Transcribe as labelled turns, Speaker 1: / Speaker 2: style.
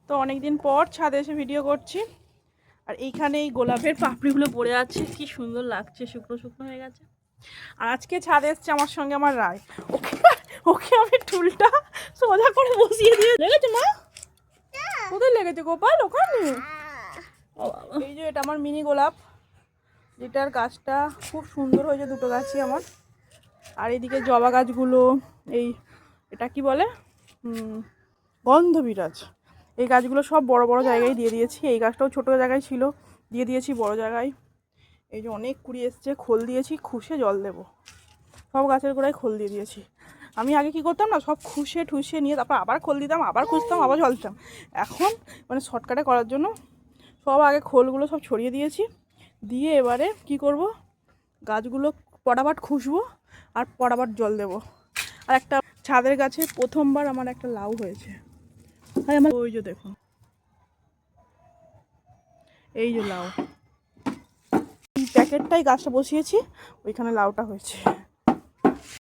Speaker 1: তো অনেকদিন পর ছাদে এসে ভিডিও করছি। আর এইখানে এই গোলাপের পাপড়িগুলো পড়ে আছে, কি সুন্দর লাগছে, শুকনো শুকনো হয়ে গেছে। আর আজকে ছাদে এসছে আমার সঙ্গে আমার রায়। ওকে ওকে আমি টুলটা সোজা করে বসিয়ে দিয়ে লেগেছে। মা কোথায় লেগেছে গোপাল? ওখানে। এই যে এটা আমার মিনি গোলাপ, যেটার গাছটা খুব সুন্দর হয়েছে, দুটো গাছই আমার। আর এইদিকে জবা গাছগুলো, এই এটা কি বলে, গন্ধবিরাজ, এই গাছগুলো সব বড় বড় জায়গায় দিয়ে দিয়েছি। এই গাছটাও ছোটো জায়গায় ছিল, দিয়ে দিয়েছি বড় জায়গায়। এই যে অনেক কুড়ি এসছে, খোল দিয়েছি, খুশে জল দেবো। সব গাছের গোড়ায় খোল দিয়ে দিয়েছি। আমি আগে কি করতাম না, সব খুশে ঠুসে নিয়ে তারপর আবার খোল দিতাম, আবার খুঁজতাম, আবার জল দিতাম। এখন মানে শর্টকাটে করার জন্য সব আগে খোলগুলো সব ছড়িয়ে দিয়েছি। দিয়ে এবারে কি করব, গাছগুলো পটাপাট খুশবো আর পটাপাট জল দেবো। আর একটা ছাদের গাছে প্রথমবার আমার একটা লাউ হয়েছে। তাই আমার ওই যে দেখুন, এই যে লাউ, এই প্যাকেটটাই গাছটা বসিয়েছি, ওইখানে লাউটা হয়েছে।